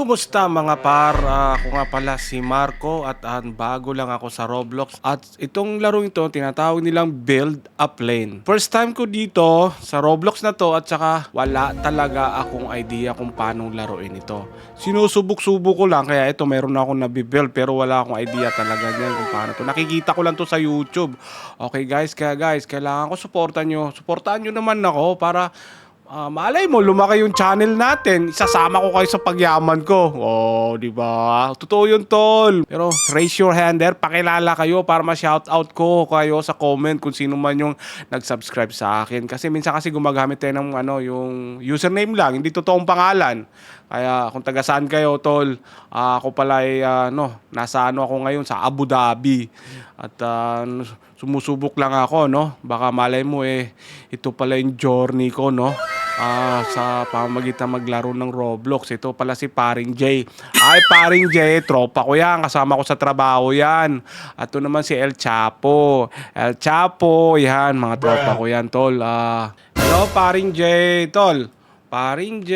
Kumusta mga par? Ako nga pala si Marco at bago lang ako sa Roblox. At itong laro ito, tinatawag nilang Build Up Lane. First time ko dito sa Roblox na to at saka wala talaga akong idea kung paano laruin ito. Sinusubok-subok ko lang kaya ito meron akong nabibuild pero wala akong idea talaga niyan kung paano to. Nakikita ko lang to sa YouTube. Okay guys, kailangan ko supportan nyo. Supportan nyo naman ako para malay mo, lumaki yung channel natin. Isasama ko kayo sa pagyaman ko. Oh, di ba? Totoo yun, tol. Pero raise your hand there. Pakilala kayo para ma-shoutout ko kayo sa comment kung sino man yung nag-subscribe sa akin. Kasi minsan kasi gumagamit tayo ng yung username lang, hindi totoong pangalan. Kaya kung taga saan kayo, tol, ako pala ay nasa ako ngayon sa Abu Dhabi. At sumusubok lang ako, no? Baka malay mo ito pala yung journey ko, no? Sa pamamagitan maglaro ng Roblox. Ito pala si Paring J. Ay, Paring J, tropa ko yan. Kasama ko sa trabaho yan. At ito naman si El Chapo. El Chapo, yan. Mga tropa ko yan, tol. Hello, Paring J, tol. Paring J.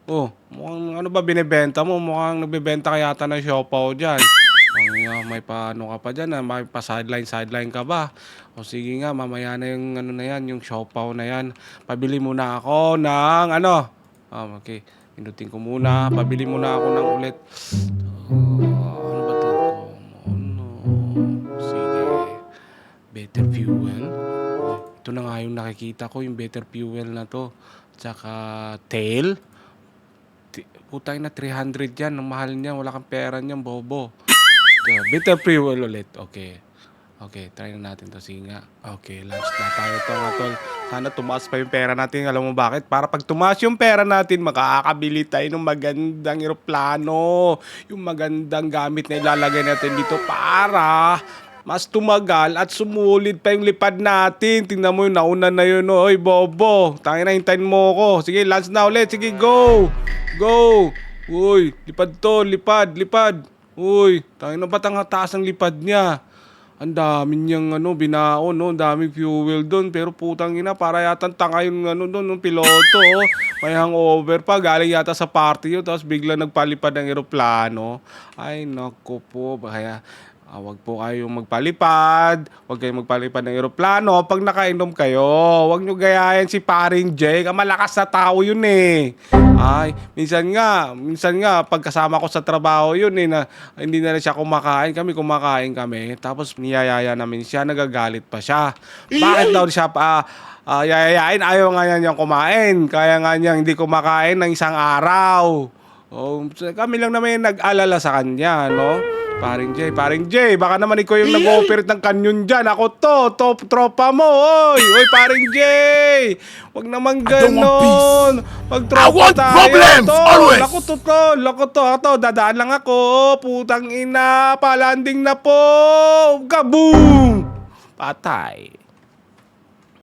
Oh, mukhang ano ba binibenta mo? Mukhang nagbebenta ka yata ng siopaw dyan. May paano ka pa dyan, may pa sideline ka ba? O sige nga, mamaya na yung yung siopaw na yan. Pabili muna ako ng okay, pinutin ko muna. Pabili muna ako ng ulit. Ano ba to? Sige. Better fuel. Ito na nga yung nakikita ko, yung better fuel na to. Tsaka tail. Putay na 300 yan. Ang mahal niya. Wala kang pera niyan, bobo. Better fuel ulit. Okay. Okay, try na natin to. Sige nga. Okay, lunch na tayo to nga, tol. Sana tumaas pa yung pera natin. Alam mo bakit? Para pag tumaas yung pera natin, makakabili tayo ng magandang eroplano. Yung magandang gamit na ilalagay natin dito para mas tumagal at sumulid pa yung lipad natin. Tingnan mo yung nauna na yun. Oy, bobo. Tangina, hintayin mo ko. Sige, lunch na ulit. Sige, go. Go. Uy, lipad to. Lipad. Uy, tangina, ba't ang taas ng lipad niya? Ang dami niyang binaon, no? Ang daming fuel doon. Pero putang ina, para yata tanga yung doon, yung piloto, oh. May hangover pa. Galing yata sa party yun. Tapos bigla nagpalipad ng eroplano. Ay, naku po. Kaya wag po kayong magpalipad. Wag kayong magpalipad ng eroplano pag nakainom kayo. Wag nyo gayahin si Paring J. Malakas na tao yun eh. Ay, minsan nga pagkasama ko sa trabaho yun na hindi na siya kumakain. Kumakain kami. Tapos niyayaya namin siya, nagagalit pa siya. Bakit daw siya yayayain? Ayaw nga niya niyang kumain. Kaya nga niya hindi kumakain ng isang araw. Oh, kami lang naman yung nag-alala sa kanya, no? Paring J, baka naman ikaw yung nag-ooperate ng kanyon dyan. Ako top tropa mo, oy, Paring J. Wag naman ganon. Pag-tropa tayo, tol. Lako to, dadaan lang ako. Putang ina, palanding na po. Kaboom! Patay.